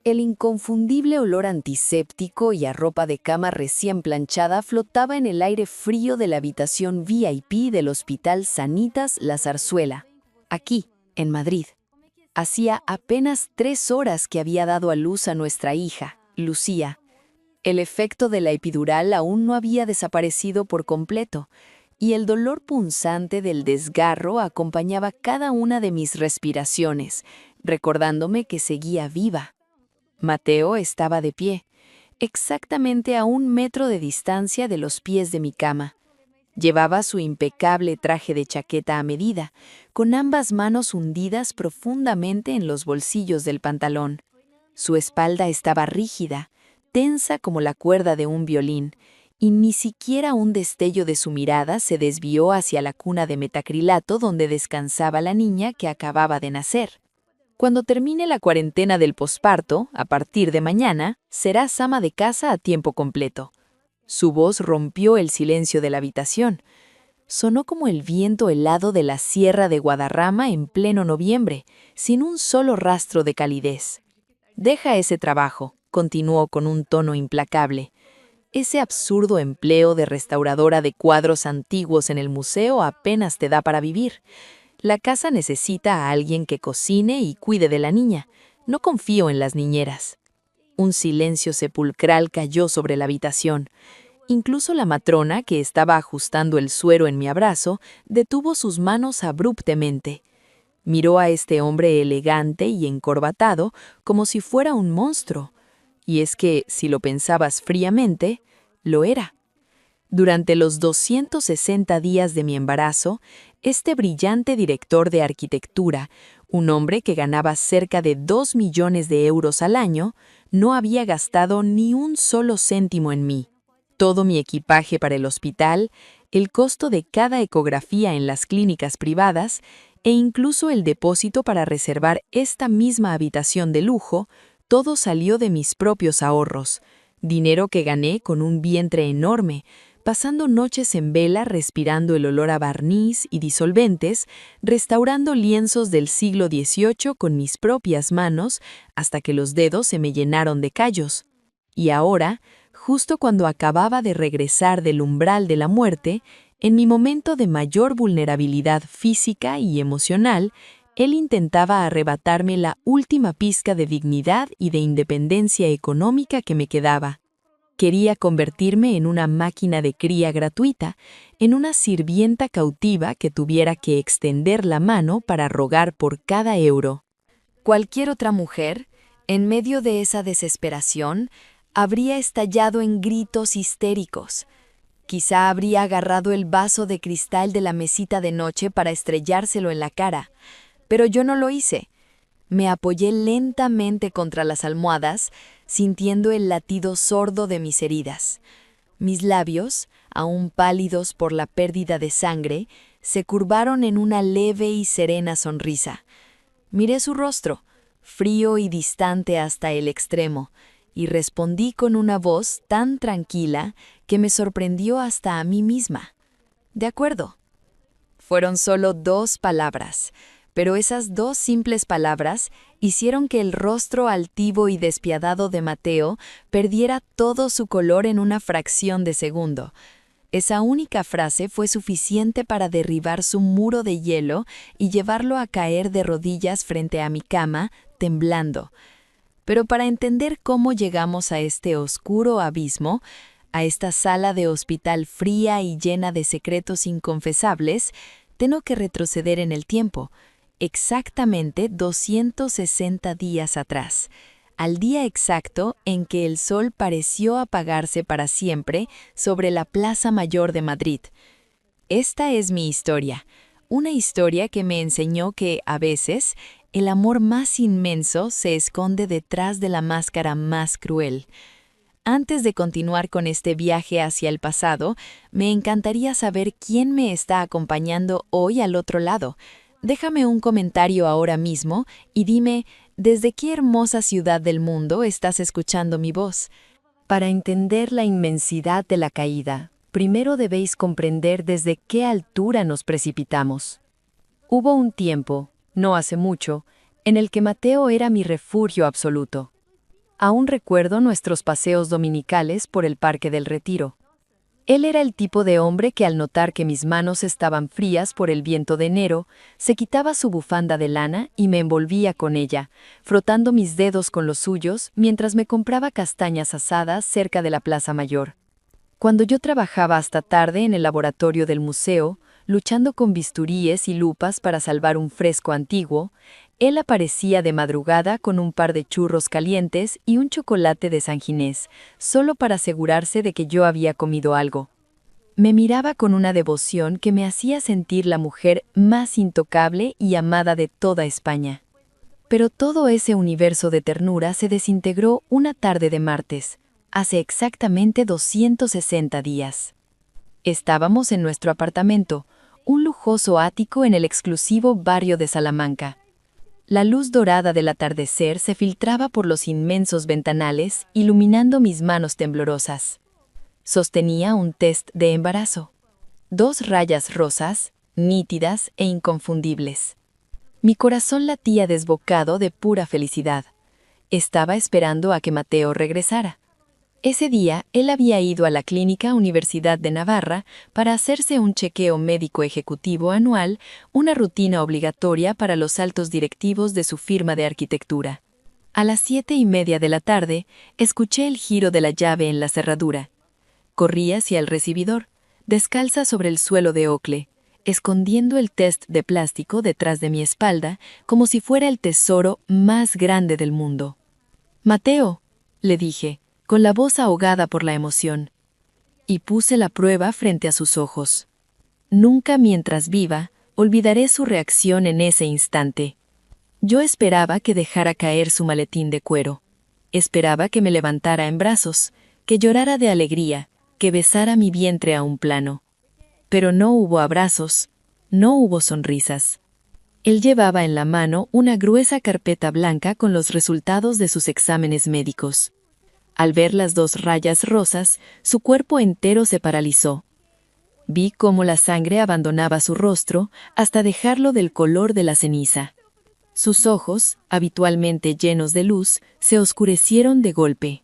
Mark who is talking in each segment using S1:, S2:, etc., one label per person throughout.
S1: El inconfundible olor antiséptico y a ropa de cama recién planchada flotaba en el aire frío de la habitación VIP del Hospital Sanitas La Zarzuela, aquí, en Madrid. Hacía apenas 3 horas que había dado a luz a nuestra hija, Lucía. El efecto de la epidural aún no había desaparecido por completo, y el dolor punzante del desgarro acompañaba cada una de mis respiraciones, recordándome que seguía viva. Mateo estaba de pie, exactamente a 1 metro de distancia de los pies de mi cama. Llevaba su impecable traje de chaqueta a medida, con ambas manos hundidas profundamente en los bolsillos del pantalón. Su espalda estaba rígida, tensa como la cuerda de un violín, y ni siquiera un destello de su mirada se desvió hacia la cuna de metacrilato donde descansaba la niña que acababa de nacer. Cuando termine la cuarentena del posparto, a partir de mañana, serás ama de casa a tiempo completo. Su voz rompió el silencio de la habitación. Sonó como el viento helado de la Sierra de Guadarrama en pleno noviembre, sin un solo rastro de calidez. Deja ese trabajo, continuó con un tono implacable. Ese absurdo empleo de restauradora de cuadros antiguos en el museo apenas te da para vivir. La casa necesita a alguien que cocine y cuide de la niña. No confío en las niñeras. Un silencio sepulcral cayó sobre la habitación. Incluso la matrona, que estaba ajustando el suero en mi abrazo, detuvo sus manos abruptamente. Miró a este hombre elegante y encorbatado como si fuera un monstruo. Y es que, si lo pensabas fríamente, lo era. Durante los 260 días de mi embarazo, este brillante director de arquitectura, un hombre que ganaba cerca de 2 millones de euros al año, no había gastado ni un solo céntimo en mí. Todo mi equipaje para el hospital, el costo de cada ecografía en las clínicas privadas e incluso el depósito para reservar esta misma habitación de lujo, todo salió de mis propios ahorros, dinero que gané con un vientre enorme, pasando noches en vela respirando el olor a barniz y disolventes, restaurando lienzos del siglo XVIII con mis propias manos hasta que los dedos se me llenaron de callos. Y ahora, justo cuando acababa de regresar del umbral de la muerte, en mi momento de mayor vulnerabilidad física y emocional, él intentaba arrebatarme la última pizca de dignidad y de independencia económica que me quedaba. Quería convertirme en una máquina de cría gratuita, en una sirvienta cautiva que tuviera que extender la mano para rogar por cada euro. Cualquier otra mujer, en medio de esa desesperación, habría estallado en gritos histéricos. Quizá habría agarrado el vaso de cristal de la mesita de noche para estrellárselo en la cara, pero yo no lo hice. Me apoyé lentamente contra las almohadas, sintiendo el latido sordo de mis heridas. Mis labios, aún pálidos por la pérdida de sangre, se curvaron en una leve y serena sonrisa. Miré su rostro, frío y distante hasta el extremo, y respondí con una voz tan tranquila que me sorprendió hasta a mí misma. «De acuerdo». Fueron solo 2 palabras, pero esas 2 simples palabras hicieron que el rostro altivo y despiadado de Mateo perdiera todo su color en una fracción de segundo. Esa única frase fue suficiente para derribar su muro de hielo y llevarlo a caer de rodillas frente a mi cama, temblando. Pero para entender cómo llegamos a este oscuro abismo, a esta sala de hospital fría y llena de secretos inconfesables, tengo que retroceder en el tiempo, exactamente 260 días atrás, al día exacto en que el sol pareció apagarse para siempre sobre la Plaza Mayor de Madrid. Esta es mi historia, una historia que me enseñó que, a veces, el amor más inmenso se esconde detrás de la máscara más cruel. Antes de continuar con este viaje hacia el pasado, me encantaría saber quién me está acompañando hoy al otro lado. Déjame un comentario ahora mismo y dime, ¿desde qué hermosa ciudad del mundo estás escuchando mi voz? Para entender la inmensidad de la caída, primero debéis comprender desde qué altura nos precipitamos. Hubo un tiempo, no hace mucho, en el que Mateo era mi refugio absoluto. Aún recuerdo nuestros paseos dominicales por el Parque del Retiro. Él era el tipo de hombre que al notar que mis manos estaban frías por el viento de enero, se quitaba su bufanda de lana y me envolvía con ella, frotando mis dedos con los suyos mientras me compraba castañas asadas cerca de la Plaza Mayor. Cuando yo trabajaba hasta tarde en el laboratorio del museo, luchando con bisturíes y lupas para salvar un fresco antiguo, él aparecía de madrugada con un par de churros calientes y un chocolate de San Ginés, solo para asegurarse de que yo había comido algo. Me miraba con una devoción que me hacía sentir la mujer más intocable y amada de toda España. Pero todo ese universo de ternura se desintegró una tarde de martes, hace exactamente 260 días. Estábamos en nuestro apartamento, un lujoso ático en el exclusivo barrio de Salamanca. La luz dorada del atardecer se filtraba por los inmensos ventanales, iluminando mis manos temblorosas. Sostenía un test de embarazo. 2 rayas rosas, nítidas e inconfundibles. Mi corazón latía desbocado de pura felicidad. Estaba esperando a que Mateo regresara. Ese día, él había ido a la Clínica Universidad de Navarra para hacerse un chequeo médico ejecutivo anual, una rutina obligatoria para los altos directivos de su firma de arquitectura. A las 7:30 de la tarde, escuché el giro de la llave en la cerradura. Corrí hacia el recibidor, descalza sobre el suelo de ocre, escondiendo el test de plástico detrás de mi espalda como si fuera el tesoro más grande del mundo. «Mateo», le dije, con la voz ahogada por la emoción, y puse la prueba frente a sus ojos. Nunca mientras viva olvidaré su reacción en ese instante. Yo esperaba que dejara caer su maletín de cuero. Esperaba que me levantara en brazos, que llorara de alegría, que besara mi vientre a un plano. Pero no hubo abrazos, no hubo sonrisas. Él llevaba en la mano una gruesa carpeta blanca con los resultados de sus exámenes médicos. Al ver las 2 rayas rosas, su cuerpo entero se paralizó. Vi cómo la sangre abandonaba su rostro hasta dejarlo del color de la ceniza. Sus ojos, habitualmente llenos de luz, se oscurecieron de golpe.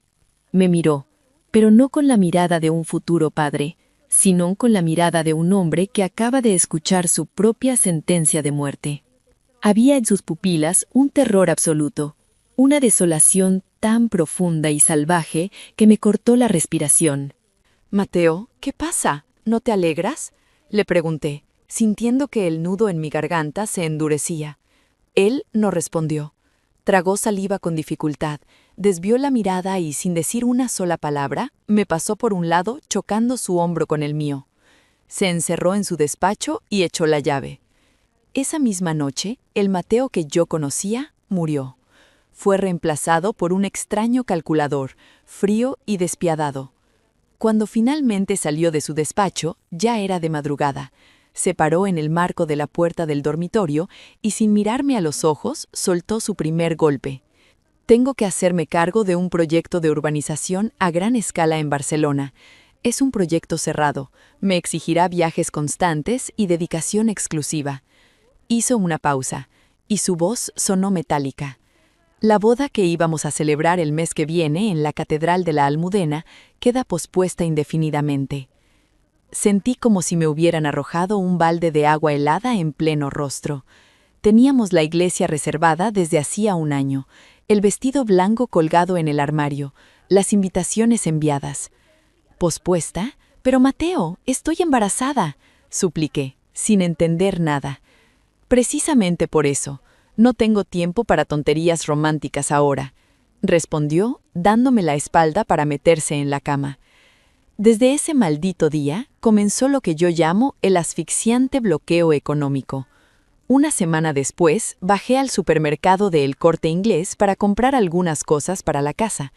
S1: Me miró, pero no con la mirada de un futuro padre, sino con la mirada de un hombre que acaba de escuchar su propia sentencia de muerte. Había en sus pupilas un terror absoluto, una desolación tan profunda y salvaje que me cortó la respiración.
S2: «Mateo, ¿qué pasa? ¿No te alegras?», le pregunté, sintiendo que el nudo en mi garganta se endurecía. Él no respondió. Tragó saliva con dificultad, desvió la mirada y, sin decir una sola palabra, me pasó por un lado chocando su hombro con el mío. Se encerró en su despacho y echó la llave. Esa misma noche, el Mateo que yo conocía murió. Fue reemplazado por un extraño calculador, frío y despiadado. Cuando finalmente salió de su despacho, ya era de madrugada. Se paró en el marco de la puerta del dormitorio y, sin mirarme a los ojos, soltó su primer golpe. «Tengo que hacerme cargo de un proyecto de urbanización a gran escala en Barcelona. Es un proyecto cerrado, me exigirá viajes constantes y dedicación exclusiva». Hizo una pausa, y su voz sonó metálica. La boda que íbamos a celebrar el mes que viene en la Catedral de la Almudena queda pospuesta indefinidamente. Sentí como si me hubieran arrojado un balde de agua helada en pleno rostro. Teníamos la iglesia reservada desde hacía un año, el vestido blanco colgado en el armario, las invitaciones enviadas. «¿Pospuesta? Pero Mateo, estoy embarazada», supliqué, sin entender nada. «Precisamente por eso. No tengo tiempo para tonterías románticas ahora», respondió, dándome la espalda para meterse en la cama. Desde ese maldito día comenzó lo que yo llamo el asfixiante bloqueo económico. Una semana después, bajé al supermercado de El Corte Inglés para comprar algunas cosas para la casa.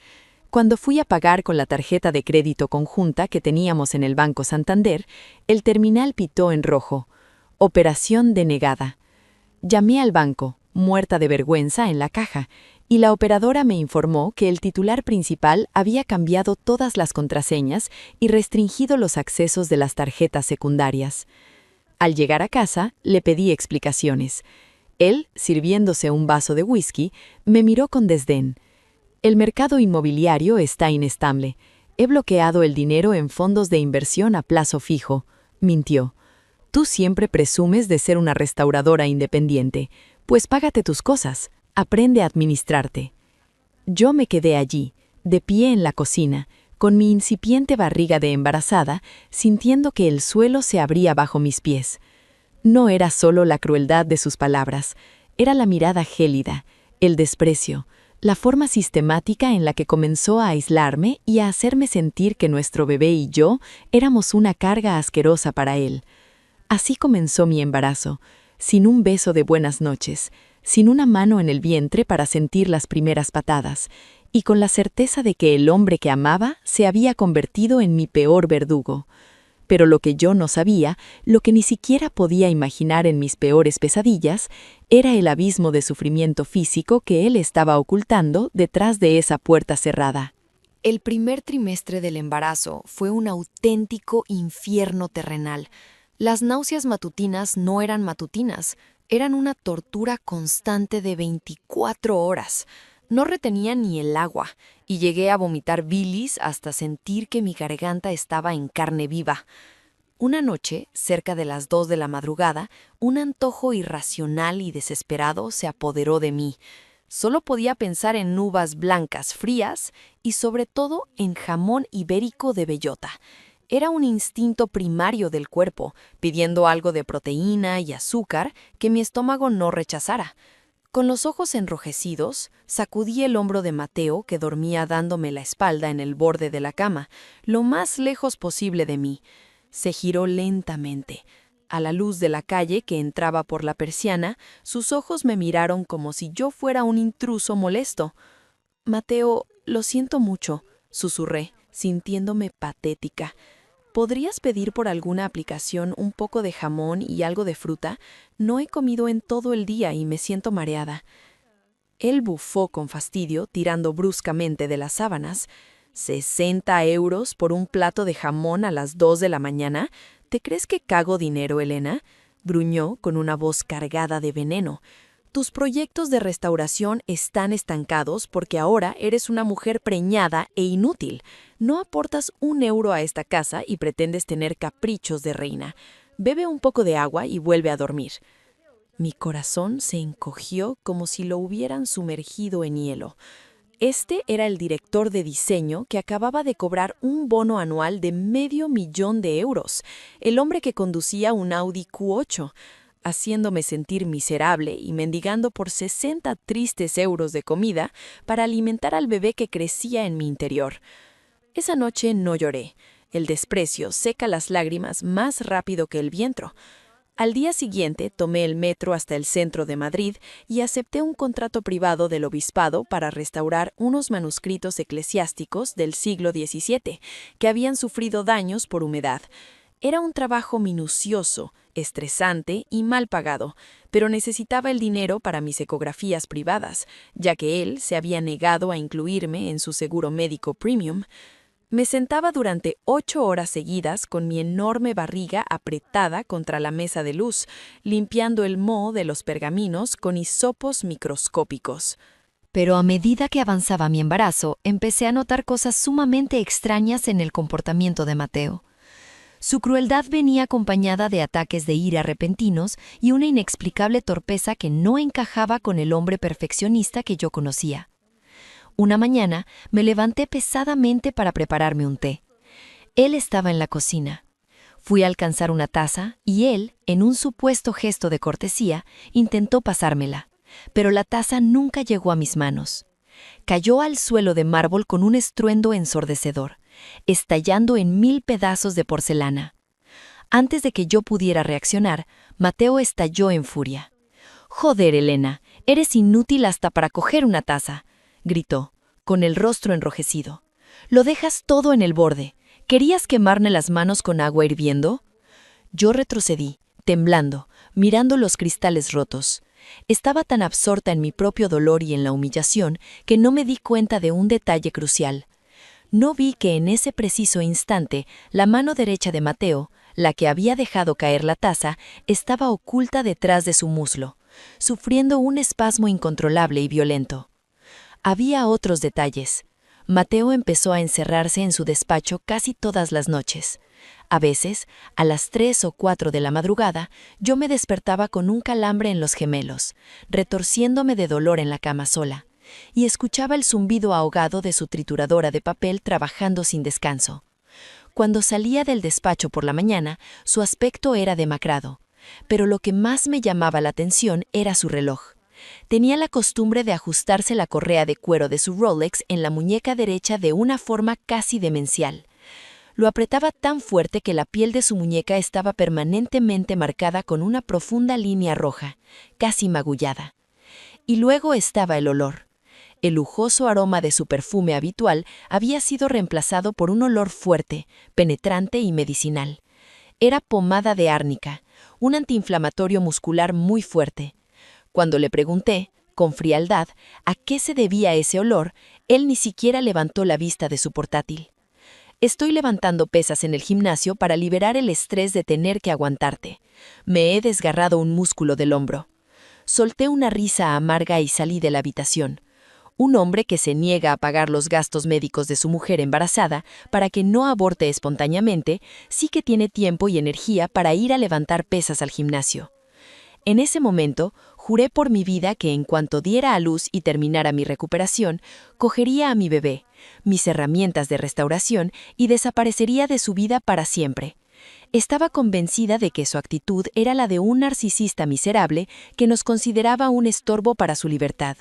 S2: Cuando fui a pagar con la tarjeta de crédito conjunta que teníamos en el Banco Santander, el terminal pitó en rojo. Operación denegada. Llamé al banco, muerta de vergüenza, en la caja, y la operadora me informó que el titular principal había cambiado todas las contraseñas y restringido los accesos de las tarjetas secundarias. Al llegar a casa, le pedí explicaciones. Él, sirviéndose un vaso de whisky, me miró con desdén. El mercado inmobiliario está inestable. He bloqueado el dinero en fondos de inversión a plazo fijo. Mintió. Tú siempre presumes de ser una restauradora independiente. Pues págate tus cosas. Aprende a administrarte. Yo me quedé allí, de pie en la cocina, con mi incipiente barriga de embarazada, sintiendo que el suelo se abría bajo mis pies. No era solo la crueldad de sus palabras, era la mirada gélida, el desprecio, la forma sistemática en la que comenzó a aislarme y a hacerme sentir que nuestro bebé y yo éramos una carga asquerosa para él. Así comenzó mi embarazo, sin un beso de buenas noches, sin una mano en el vientre para sentir las primeras patadas, y con la certeza de que el hombre que amaba se había convertido en mi peor verdugo. Pero lo que yo no sabía, lo que ni siquiera podía imaginar en mis peores pesadillas, era el abismo de sufrimiento físico que él estaba ocultando detrás de esa puerta cerrada.
S1: El primer trimestre del embarazo fue un auténtico infierno terrenal. Las náuseas matutinas no eran matutinas, eran una tortura constante de 24 horas. No retenía ni el agua, y llegué a vomitar bilis hasta sentir que mi garganta estaba en carne viva. Una noche, cerca de las 2 de la madrugada, un antojo irracional y desesperado se apoderó de mí. Solo podía pensar en uvas blancas frías y sobre todo en jamón ibérico de bellota. Era un instinto primario del cuerpo, pidiendo algo de proteína y azúcar que mi estómago no rechazara. Con los ojos enrojecidos, sacudí el hombro de Mateo, que dormía dándome la espalda en el borde de la cama, lo más lejos posible de mí. Se giró lentamente. A la luz de la calle que entraba por la persiana, sus ojos me miraron como si yo fuera un intruso molesto. «Mateo, lo siento mucho», susurré, sintiéndome patética. «¿Podrías pedir por alguna aplicación un poco de jamón y algo de fruta? No he comido en todo el día y me siento mareada». Él bufó con fastidio, tirando bruscamente de las sábanas. «¿60 € por un plato de jamón a las 2 de la mañana? ¿Te crees que cago dinero, Elena?», gruñó con una voz cargada de veneno. «Tus proyectos de restauración están estancados porque ahora eres una mujer preñada e inútil. No aportas €1 a esta casa y pretendes tener caprichos de reina. Bebe un poco de agua y vuelve a dormir». Mi corazón se encogió como si lo hubieran sumergido en hielo. Este era el director de diseño que acababa de cobrar un bono anual de €500,000, el hombre que conducía un Audi Q8, haciéndome sentir miserable y mendigando por 60 tristes euros de comida para alimentar al bebé que crecía en mi interior. Esa noche no lloré. El desprecio seca las lágrimas más rápido que el viento. Al día siguiente tomé el metro hasta el centro de Madrid y acepté un contrato privado del obispado para restaurar unos manuscritos eclesiásticos del siglo XVII que habían sufrido daños por humedad. Era un trabajo minucioso, estresante y mal pagado, pero necesitaba el dinero para mis ecografías privadas, ya que él se había negado a incluirme en su seguro médico premium. Me sentaba durante 8 horas seguidas con mi enorme barriga apretada contra la mesa de luz, limpiando el moho de los pergaminos con hisopos microscópicos. Pero a medida que avanzaba mi embarazo, empecé a notar cosas sumamente extrañas en el comportamiento de Mateo. Su crueldad venía acompañada de ataques de ira repentinos y una inexplicable torpeza que no encajaba con el hombre perfeccionista que yo conocía. Una mañana me levanté pesadamente para prepararme un té. Él estaba en la cocina. Fui a alcanzar una taza y él, en un supuesto gesto de cortesía, intentó pasármela, pero la taza nunca llegó a mis manos. Cayó al suelo de mármol con un estruendo ensordecedor, estallando en 1000 pedazos de porcelana. Antes de que yo pudiera reaccionar, Mateo estalló en furia. «Joder, Elena, eres inútil hasta para coger una taza», gritó, con el rostro enrojecido. «Lo dejas todo en el borde. ¿Querías quemarme las manos con agua hirviendo?». Yo retrocedí, temblando, mirando los cristales rotos. Estaba tan absorta en mi propio dolor y en la humillación que no me di cuenta de un detalle crucial. No vi que en ese preciso instante la mano derecha de Mateo, la que había dejado caer la taza, estaba oculta detrás de su muslo, sufriendo un espasmo incontrolable y violento.
S2: Había otros detalles. Mateo empezó a encerrarse en su despacho casi todas las noches. A veces, a las 3 o 4 de la madrugada, yo me despertaba con un calambre en los gemelos, retorciéndome de dolor en la cama sola, y escuchaba el zumbido ahogado de su trituradora de papel trabajando sin descanso. Cuando salía del despacho por la mañana, su aspecto era demacrado, pero lo que más me llamaba la atención era su reloj. Tenía la costumbre de ajustarse la correa de cuero de su Rolex en la muñeca derecha de una forma casi demencial. Lo apretaba tan fuerte que la piel de su muñeca estaba permanentemente marcada con una profunda línea roja, casi magullada. Y luego estaba el olor. El lujoso aroma de su perfume habitual había sido reemplazado por un olor fuerte, penetrante y medicinal. Era pomada de árnica, un antiinflamatorio muscular muy fuerte. Cuando le pregunté, con frialdad, a qué se debía ese olor, él ni siquiera levantó la vista de su portátil. Estoy levantando pesas en el gimnasio para liberar el estrés de tener que aguantarte. Me he desgarrado un músculo del hombro. Solté una risa amarga y salí de la habitación. Un hombre que se niega a pagar los gastos médicos de su mujer embarazada para que no aborte espontáneamente, sí que tiene tiempo y energía para ir a levantar pesas al gimnasio. En ese momento, juré por mi vida que en cuanto diera a luz y terminara mi recuperación, cogería a mi bebé, mis herramientas de restauración y desaparecería de su vida para siempre. Estaba convencida de que su actitud era la de un narcisista miserable que nos consideraba un estorbo para su libertad.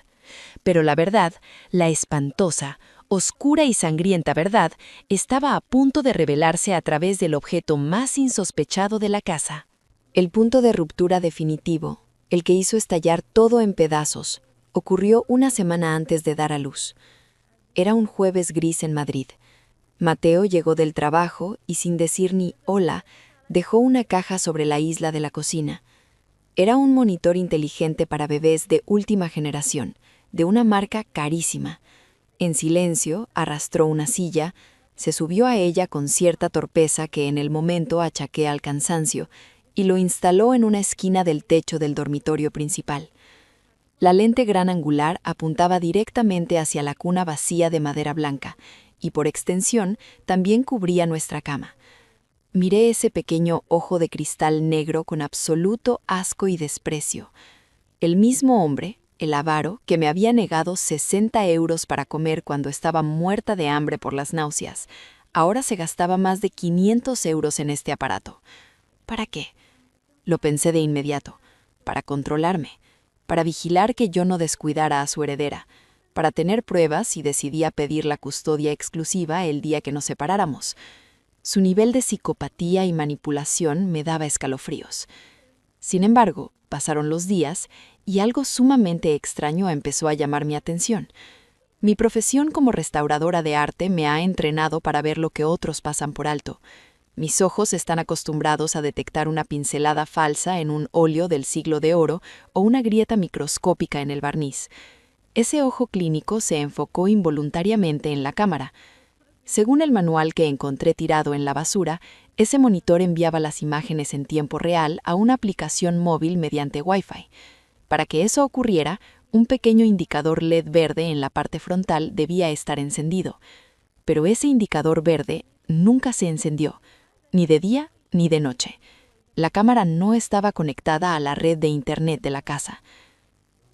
S2: Pero la verdad, la espantosa, oscura y sangrienta verdad, estaba a punto de revelarse a través del objeto más insospechado de la casa.
S1: El punto de ruptura definitivo, el que hizo estallar todo en pedazos, ocurrió una semana antes de dar a luz. Era un jueves gris en Madrid. Mateo llegó del trabajo y sin decir ni hola, dejó una caja sobre la isla de la cocina. Era un monitor inteligente para bebés de última generación, de una marca carísima. En silencio, arrastró una silla, se subió a ella con cierta torpeza que en el momento achaqué al cansancio, y lo instaló en una esquina del techo del dormitorio principal. La lente gran angular apuntaba directamente hacia la cuna vacía de madera blanca, y por extensión también cubría nuestra cama. Miré ese pequeño ojo de cristal negro con absoluto asco y desprecio. El mismo hombre, el avaro, que me había negado 60 euros para comer cuando estaba muerta de hambre por las náuseas, ahora se gastaba más de 500 euros en este aparato. ¿Para qué? Lo pensé de inmediato. Para controlarme, para vigilar que yo no descuidara a su heredera, para tener pruebas y decidí a pedir la custodia exclusiva el día que nos separáramos. Su nivel de psicopatía y manipulación me daba escalofríos. Sin embargo, pasaron los días y algo sumamente extraño empezó a llamar mi atención. Mi profesión como restauradora de arte me ha entrenado para ver lo que otros pasan por alto. Mis ojos están acostumbrados a detectar una pincelada falsa en un óleo del siglo de oro o una grieta microscópica en el barniz. Ese ojo clínico se enfocó involuntariamente en la cámara. Según el manual que encontré tirado en la basura, ese monitor enviaba las imágenes en tiempo real a una aplicación móvil mediante Wi-Fi. Para que eso ocurriera, un pequeño indicador LED verde en la parte frontal debía estar encendido. Pero ese indicador verde nunca se encendió, ni de día ni de noche. La cámara no estaba conectada a la red de Internet de la casa.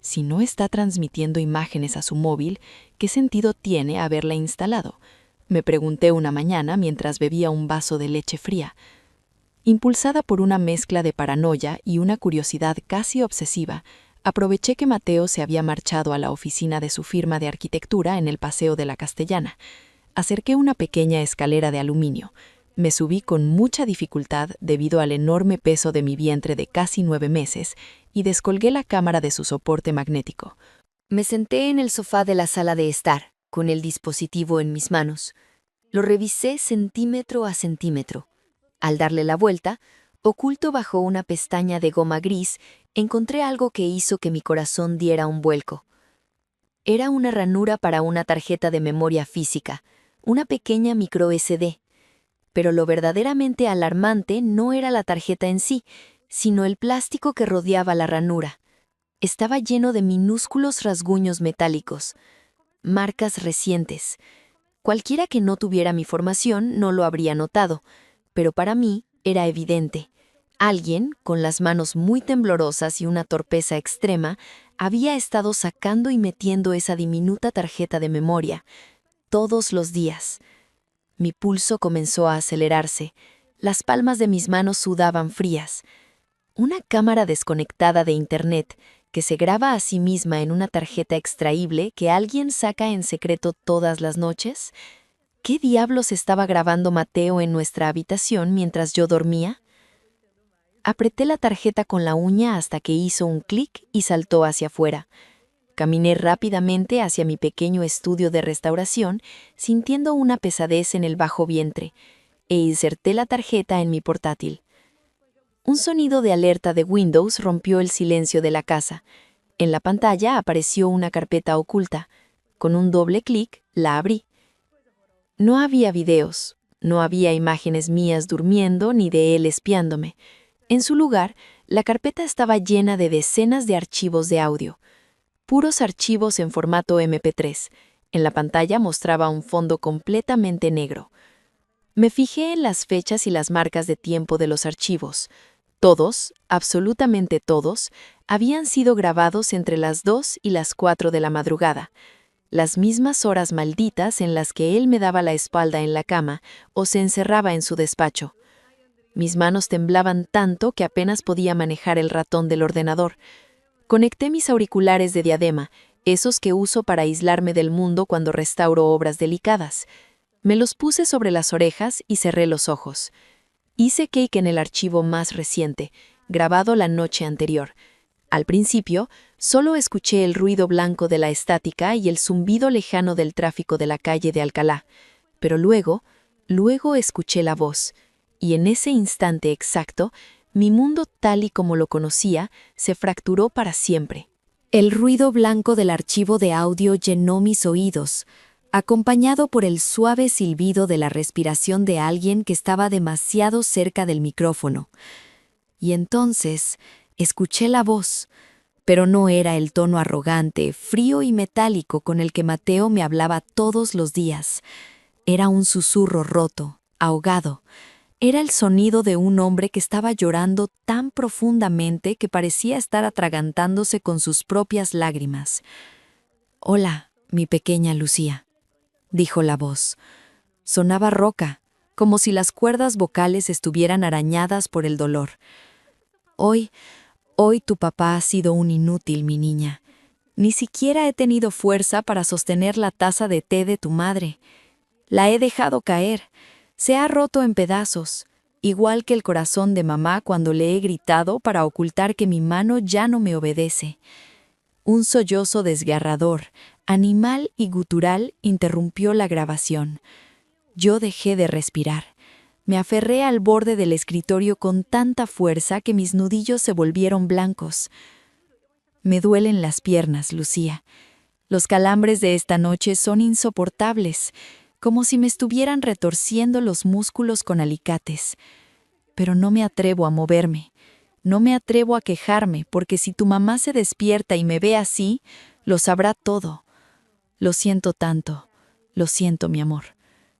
S1: Si no está transmitiendo imágenes a su móvil, ¿qué sentido tiene haberla instalado?, me pregunté una mañana mientras bebía un vaso de leche fría. Impulsada por una mezcla de paranoia y una curiosidad casi obsesiva, aproveché que Mateo se había marchado a la oficina de su firma de arquitectura en el Paseo de la Castellana. Acerqué una pequeña escalera de aluminio. Me subí con mucha dificultad debido al enorme peso de mi vientre de casi 9 meses y descolgué la cámara de su soporte magnético. Me senté en el sofá de la sala de estar, con el dispositivo en mis manos. Lo revisé centímetro a centímetro. Al darle la vuelta, oculto bajo una pestaña de goma gris, encontré algo que hizo que mi corazón diera un vuelco. Era una ranura para una tarjeta de memoria física, una pequeña micro SD. Pero lo verdaderamente alarmante no era la tarjeta en sí, sino el plástico que rodeaba la ranura. Estaba lleno de minúsculos rasguños metálicos. marcas recientes. Cualquiera que no tuviera mi formación no lo habría notado, pero para mí era evidente. Alguien, con las manos muy temblorosas y una torpeza extrema, había estado sacando y metiendo esa diminuta tarjeta de memoria, todos los días. Mi pulso comenzó a acelerarse, las palmas de mis manos sudaban frías. Una cámara desconectada de Internet, que se graba a sí misma en una tarjeta extraíble que alguien saca en secreto todas las noches. ¿Qué diablos estaba grabando Mateo en nuestra habitación mientras yo dormía? Apreté la tarjeta con la uña hasta que hizo un clic y saltó hacia afuera. Caminé rápidamente hacia mi pequeño estudio de restauración, sintiendo una pesadez en el bajo vientre, e inserté la tarjeta en mi portátil. Un sonido de alerta de Windows rompió el silencio de la casa. En la pantalla apareció una carpeta oculta. Con un doble clic, la abrí. No había videos, no había imágenes mías durmiendo ni de él espiándome. En su lugar, la carpeta estaba llena de decenas de archivos de audio. Puros archivos en formato MP3. En la pantalla mostraba un fondo completamente negro. Me fijé en las fechas y las marcas de tiempo de los archivos. Todos, absolutamente todos, habían sido grabados entre las 2 y las 4 de la madrugada, las mismas horas malditas en las que él me daba la espalda en la cama o se encerraba en su despacho. Mis manos temblaban tanto que apenas podía manejar el ratón del ordenador. Conecté mis auriculares de diadema, esos que uso para aislarme del mundo cuando restauro obras delicadas. Me los puse sobre las orejas y cerré los ojos. Hice clic en el archivo más reciente, grabado la noche anterior. Al principio, solo escuché el ruido blanco de la estática y el zumbido lejano del tráfico de la calle de Alcalá, pero luego escuché la voz, y en ese instante exacto, mi mundo tal y como lo conocía se fracturó para siempre. El ruido blanco del archivo de audio llenó mis oídos, acompañado por el suave silbido de la respiración de alguien que estaba demasiado cerca del micrófono. Y entonces escuché la voz, pero no era el tono arrogante, frío y metálico con el que Mateo me hablaba todos los días. Era un susurro roto, ahogado. Era el sonido de un hombre que estaba llorando tan profundamente que parecía estar atragantándose con sus propias lágrimas. «Hola, mi pequeña Lucía», dijo la voz. Sonaba rouca, como si las cuerdas vocales estuvieran arañadas por el dolor. Hoy tu papá ha sido un inútil, mi niña. Ni siquiera he tenido fuerza para sostener la taza de té de tu madre. La he dejado caer. Se ha roto en pedazos, igual que el corazón de mamá cuando le he gritado para ocultar que mi mano ya no me obedece. Un sollozo desgarrador, animal y gutural interrumpió la grabación. Yo dejé de respirar. Me aferré al borde del escritorio con tanta fuerza que mis nudillos se volvieron blancos. Me duelen las piernas, Lucía. Los calambres de esta noche son insoportables, como si me estuvieran retorciendo los músculos con alicates. Pero no me atrevo a moverme. No me atrevo a quejarme, porque si tu mamá se despierta y me ve así, lo sabrá todo. Lo siento tanto. Lo siento, mi amor.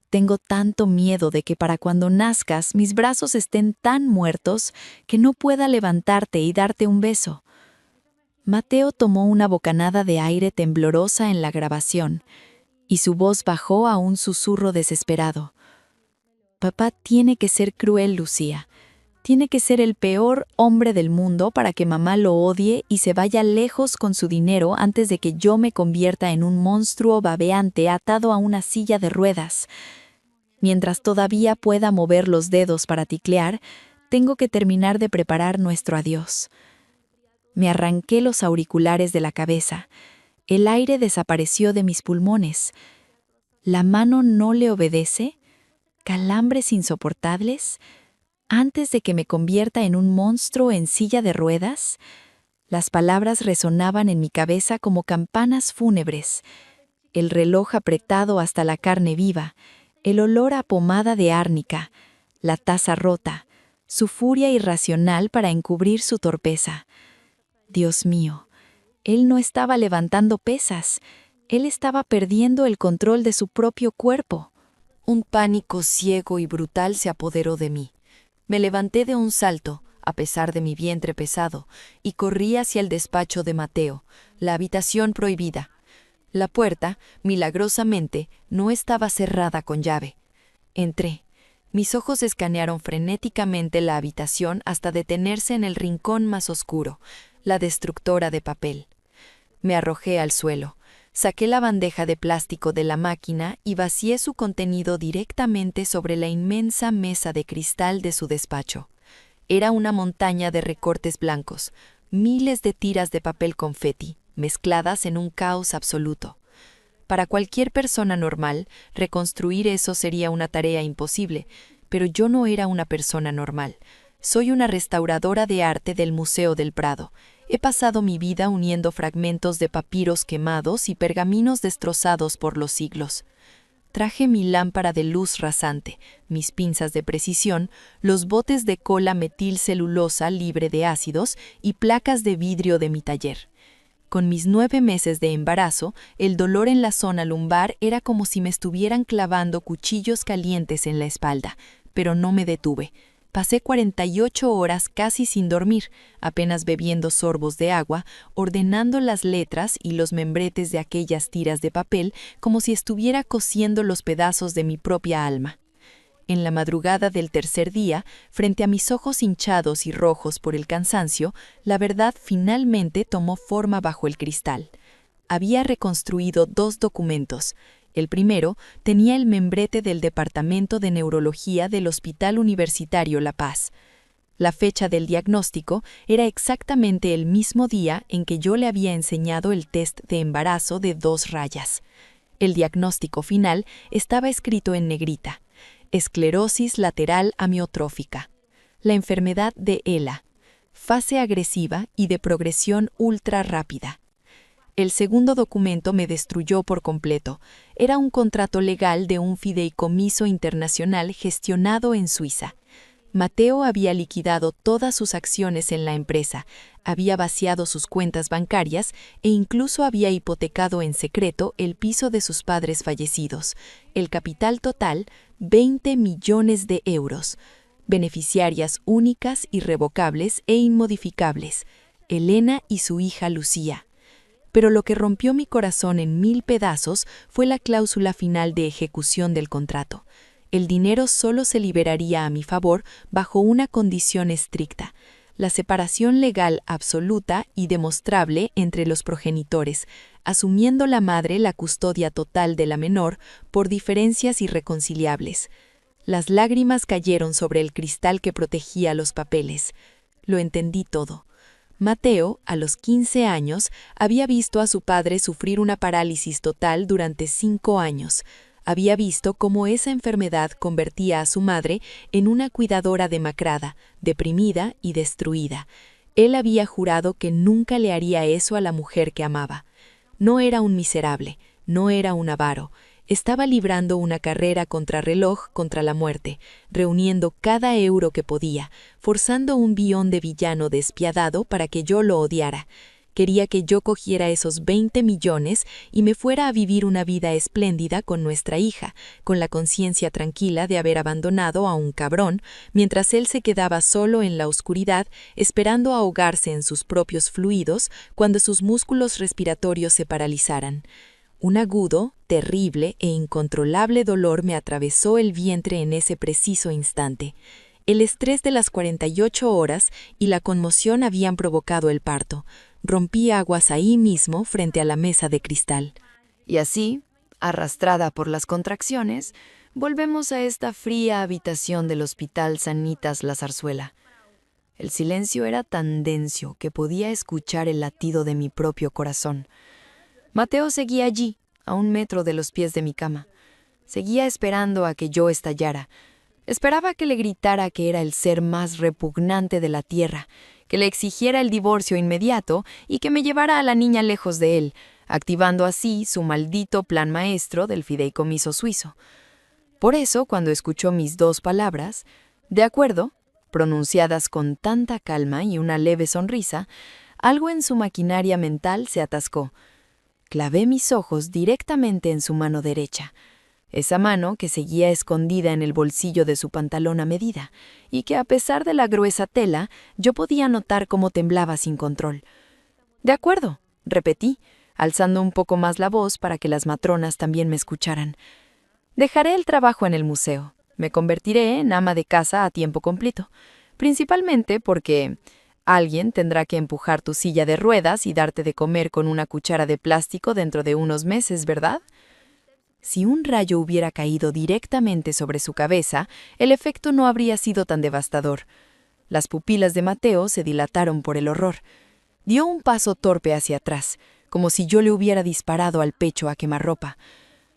S1: Tengo tanto miedo de que para cuando nazcas mis brazos estén tan muertos que no pueda levantarte y darte un beso. Mateo tomó una bocanada de aire temblorosa en la grabación, y su voz bajó a un susurro desesperado. Papá tiene que ser cruel, Lucía. Tiene que ser el peor hombre del mundo para que mamá lo odie y se vaya lejos con su dinero antes de que yo me convierta en un monstruo babeante atado a una silla de ruedas. Mientras todavía pueda mover los dedos para ticlear, tengo que terminar de preparar nuestro adiós. Me arranqué los auriculares de la cabeza. El aire desapareció de mis pulmones. ¿La mano no le obedece? ¿Calambres insoportables? ¿Antes de que me convierta en un monstruo en silla de ruedas? Las palabras resonaban en mi cabeza como campanas fúnebres. El reloj apretado hasta la carne viva, el olor a pomada de árnica, la taza rota, su furia irracional para encubrir su torpeza. Dios mío, él no estaba levantando pesas.
S2: Él estaba perdiendo el control de su propio cuerpo.
S1: Un pánico ciego y brutal se apoderó de mí. Me levanté de un salto, a pesar de mi vientre pesado, y corrí hacia el despacho de Mateo, la habitación prohibida. La puerta, milagrosamente, no estaba cerrada con llave. Entré. Mis ojos escanearon frenéticamente la habitación hasta detenerse en el rincón más oscuro, la destructora de papel. Me arrojé al suelo. Saqué la bandeja de plástico de la máquina y vacié su contenido directamente sobre la inmensa mesa de cristal de su despacho. Era una montaña de recortes blancos, miles de tiras de papel confeti, mezcladas en un caos absoluto. Para cualquier persona normal, reconstruir eso sería una tarea imposible, pero yo no era una persona normal. Soy una restauradora de arte del Museo del Prado. He pasado mi vida uniendo fragmentos de papiros quemados y pergaminos destrozados por los siglos. Traje mi lámpara de luz rasante, mis pinzas de precisión, los botes de cola metilcelulosa libre de ácidos y placas de vidrio de mi taller. Con mis 9 meses de embarazo, el dolor en la zona lumbar era como si me estuvieran clavando cuchillos calientes en la espalda, pero no me detuve. Pasé 48 horas casi sin dormir, apenas bebiendo sorbos de agua, ordenando las letras y los membretes de aquellas tiras de papel como si estuviera cosiendo los pedazos de mi propia alma. En la madrugada del tercer día, frente a mis ojos hinchados y rojos por el cansancio, la verdad finalmente tomó forma bajo el cristal. Había reconstruido 2 documentos. El primero tenía el membrete del Departamento de Neurología del Hospital Universitario La Paz. La fecha del diagnóstico era exactamente el mismo día en que yo le había enseñado el test de embarazo de 2 rayas. El diagnóstico final estaba escrito en negrita: esclerosis lateral amiotrófica. La enfermedad de ELA, fase agresiva y de progresión ultra rápida. El segundo documento me destruyó por completo. Era un contrato legal de un fideicomiso internacional gestionado en Suiza. Mateo había liquidado todas sus acciones en la empresa, había vaciado sus cuentas bancarias e incluso había hipotecado en secreto el piso de sus padres fallecidos. El capital total, 20 millones de euros. Beneficiarias únicas, irrevocables e inmodificables: Elena y su hija Lucía. Pero lo que rompió mi corazón en 1000 pedazos fue la cláusula final de ejecución del contrato. El dinero solo se liberaría a mi favor bajo una condición estricta: la separación legal absoluta y demostrable entre los progenitores, asumiendo la madre la custodia total de la menor por diferencias irreconciliables. Las lágrimas cayeron sobre el cristal que protegía los papeles. Lo entendí todo. Mateo, a los 15 años, había visto a su padre sufrir una parálisis total durante 5 años. Había visto cómo esa enfermedad convertía a su madre en una cuidadora demacrada, deprimida y destruida. Él había jurado que nunca le haría eso a la mujer que amaba. No era un miserable, no era un avaro. Estaba librando una carrera contrarreloj contra la muerte, reuniendo cada euro que podía, forzando un guión de villano despiadado para que yo lo odiara. Quería que yo cogiera esos 20 millones y me fuera a vivir una vida espléndida con nuestra hija, con la conciencia tranquila de haber abandonado a un cabrón, mientras él se quedaba solo en la oscuridad, esperando ahogarse en sus propios fluidos cuando sus músculos respiratorios se paralizaran. Un agudo, terrible e incontrolable dolor me atravesó el vientre en ese preciso instante. El estrés de las 48 horas y la conmoción habían provocado el parto. Rompí aguas ahí mismo frente a la mesa de cristal. Y así, arrastrada por las contracciones, volvemos a esta fría habitación del Hospital Sanitas La Zarzuela. El silencio era tan denso que podía escuchar el latido de mi propio corazón. Mateo seguía allí, a 1 metro de los pies de mi cama. Seguía esperando a que yo estallara. Esperaba que le gritara que era el ser más repugnante de la tierra, que le exigiera el divorcio inmediato y que me llevara a la niña lejos de él, activando así su maldito plan maestro del fideicomiso suizo. Por eso, cuando escuchó mis 2 palabras, de acuerdo, pronunciadas con tanta calma y una leve sonrisa, algo en su maquinaria mental se atascó.
S2: Clavé mis ojos directamente en su mano derecha, esa mano que seguía escondida en el bolsillo de su pantalón a medida, y que a pesar de la gruesa tela, yo podía notar cómo temblaba sin control. «De acuerdo», repetí, alzando un poco más la voz para que las matronas también me escucharan. «Dejaré el trabajo en el museo. Me convertiré en ama de casa a tiempo completo, principalmente porque alguien tendrá que empujar tu silla de ruedas y darte de comer con una cuchara de plástico dentro de unos meses, ¿verdad?» Si un rayo hubiera caído directamente sobre su cabeza, el efecto no habría sido tan devastador. Las pupilas de Mateo se dilataron por el horror. Dio un paso torpe hacia atrás, como si yo le hubiera disparado al pecho a quemarropa.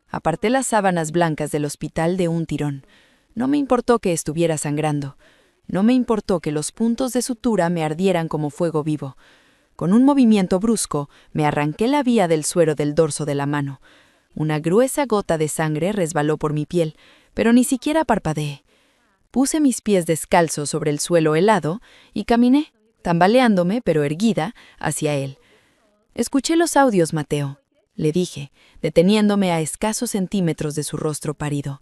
S2: Aparté las sábanas blancas del hospital de un tirón. No me importó que estuviera sangrando. No me importó que los puntos de sutura me ardieran como fuego vivo. Con un movimiento brusco, me arranqué la vía del suero del dorso de la mano. Una gruesa gota de sangre resbaló por mi piel, pero ni siquiera parpadeé. Puse mis pies descalzos sobre el suelo helado y caminé, tambaleándome pero erguida, hacia él. «Escuché los audios, Mateo», le dije, deteniéndome a escasos centímetros de su rostro pálido.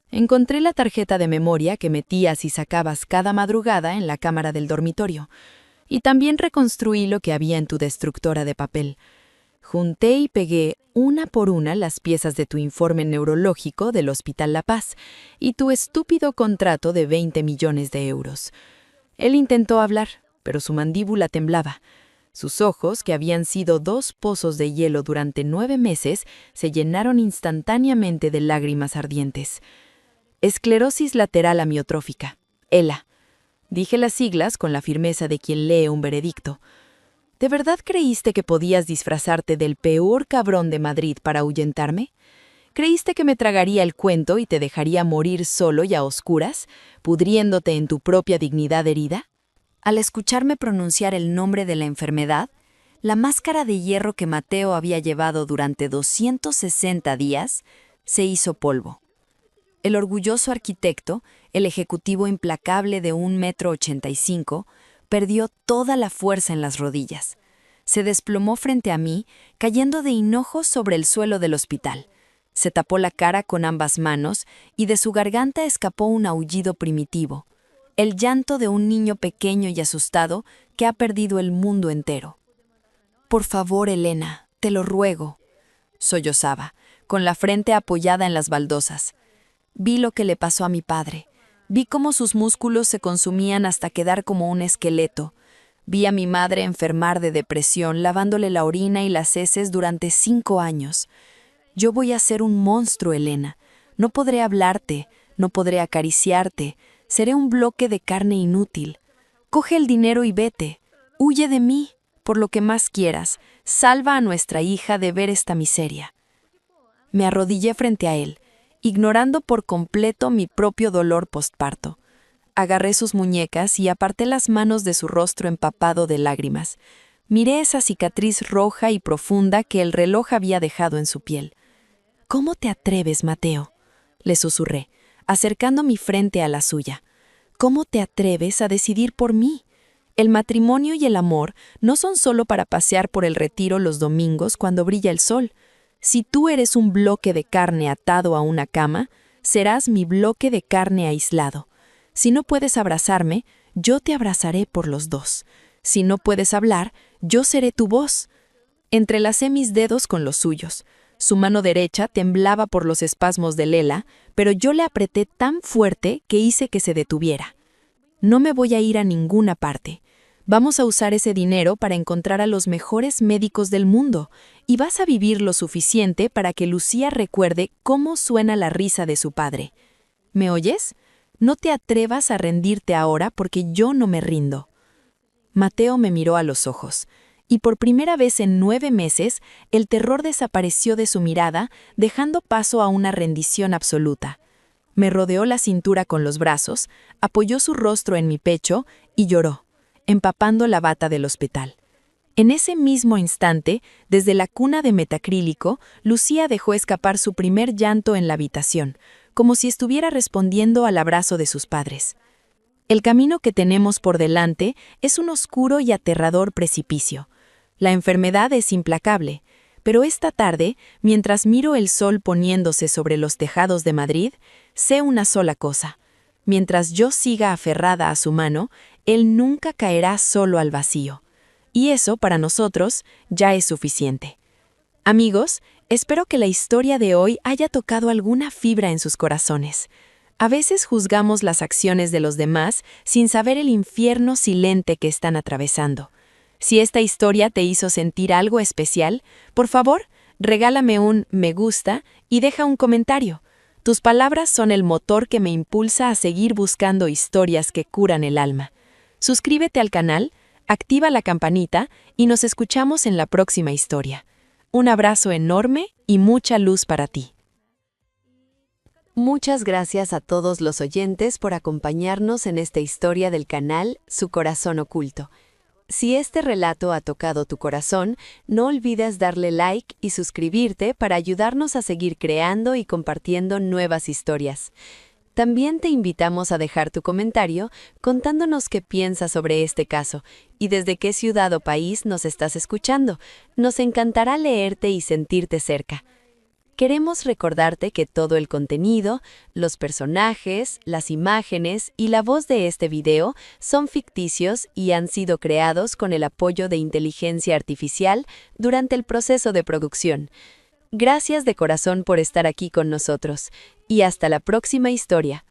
S2: «Encontré la tarjeta de memoria que metías y sacabas cada madrugada en la cámara del dormitorio, y también reconstruí lo que había en tu destructora de papel. Junté y pegué una por una las piezas de tu informe neurológico del Hospital La Paz y tu estúpido contrato de 20 millones de euros. Él intentó hablar, pero su mandíbula temblaba. Sus ojos, que habían sido 2 pozos de hielo durante 9 meses, se llenaron instantáneamente de lágrimas ardientes. Esclerosis lateral amiotrófica, ELA. Dije las siglas con la firmeza de quien lee un veredicto. ¿De verdad creíste que podías disfrazarte del peor cabrón de Madrid para ahuyentarme? ¿Creíste que me tragaría el cuento y te dejaría morir solo y a oscuras, pudriéndote en tu propia dignidad herida?
S1: Al escucharme pronunciar el nombre de la enfermedad, la máscara de hierro que Mateo había llevado durante 260 días se hizo polvo. El orgulloso arquitecto, el ejecutivo implacable de 1,85 m, perdió toda la fuerza en las rodillas. Se desplomó frente a mí, cayendo de hinojos sobre el suelo del hospital. Se tapó la cara con ambas manos y de su garganta escapó un aullido primitivo, el llanto de un niño pequeño y asustado que ha perdido el mundo entero. «Por favor, Elena, te lo ruego», sollozaba, con la frente apoyada en las baldosas. Vi lo que le pasó a mi padre. Vi cómo sus músculos se consumían hasta quedar como un esqueleto. Vi a mi madre enfermar de depresión, lavándole la orina y las heces durante 5 años. Yo voy a ser un monstruo, Elena. No podré hablarte, no podré acariciarte. Seré un bloque de carne inútil. Coge el dinero y vete. Huye de mí, por lo que más quieras. Salva a nuestra hija de ver esta miseria. Me arrodillé frente a él, ignorando por completo mi propio dolor postparto. Agarré sus muñecas y aparté las manos de su rostro empapado de lágrimas. Miré esa cicatriz roja y profunda que el reloj había dejado en su piel. «¿Cómo te atreves, Mateo?», le susurré, acercando mi frente a la suya. «¿Cómo te atreves a decidir por mí? El matrimonio y el amor no son solo para pasear por el retiro los domingos cuando brilla el sol. Si tú eres un bloque de carne atado a una cama, serás mi bloque de carne aislado. Si no puedes abrazarme, yo te abrazaré por los dos. Si no puedes hablar, yo seré tu voz». Entrelacé mis dedos con los suyos. Su mano derecha temblaba por los espasmos de Lela, pero yo le apreté tan fuerte que hice que se detuviera. «No me voy a ir a ninguna parte. Vamos a usar ese dinero para encontrar a los mejores médicos del mundo, y vas a vivir lo suficiente para que Lucía recuerde cómo suena la risa de su padre. ¿Me oyes? No te atrevas a rendirte ahora porque yo no me rindo». Mateo me miró a los ojos, y por primera vez en 9 meses, el terror desapareció de su mirada, dejando paso a una rendición absoluta. Me rodeó la cintura con los brazos, apoyó su rostro en mi pecho y lloró, empapando la bata del hospital. En ese mismo instante, desde la cuna de metacrílico, Lucía dejó escapar su primer llanto en la habitación, como si estuviera respondiendo al abrazo de sus padres. El camino que tenemos por delante es un oscuro y aterrador precipicio. La enfermedad es implacable,
S2: Pero esta tarde, mientras miro el sol poniéndose sobre los tejados de Madrid, sé una sola cosa. Mientras yo siga aferrada a su mano, él nunca caerá solo al vacío. Y eso, para nosotros, ya es suficiente. Amigos, espero que la historia de hoy haya tocado alguna fibra en sus corazones. A veces juzgamos las acciones de los demás sin saber el infierno silente que están atravesando. Si esta historia te hizo sentir algo especial, por favor, regálame un me gusta y deja un comentario. Tus palabras son el motor que me impulsa a seguir buscando historias que curan el alma. Suscríbete al canal, activa la campanita y nos escuchamos en la próxima historia. Un abrazo enorme y mucha luz para ti.
S1: Muchas gracias a todos los oyentes por acompañarnos en esta historia del canal Su Corazón Oculto. Si este relato ha tocado tu corazón, no olvides darle like y suscribirte para ayudarnos a seguir creando y compartiendo nuevas historias. También te invitamos a dejar tu comentario contándonos qué piensas sobre este caso y desde qué ciudad o país nos estás escuchando. Nos encantará leerte y sentirte cerca. Queremos recordarte que todo el contenido, los personajes, las imágenes y la voz de este video son ficticios y han sido creados con el apoyo de inteligencia artificial durante el proceso de producción. Gracias de corazón por estar aquí con nosotros y hasta la próxima historia.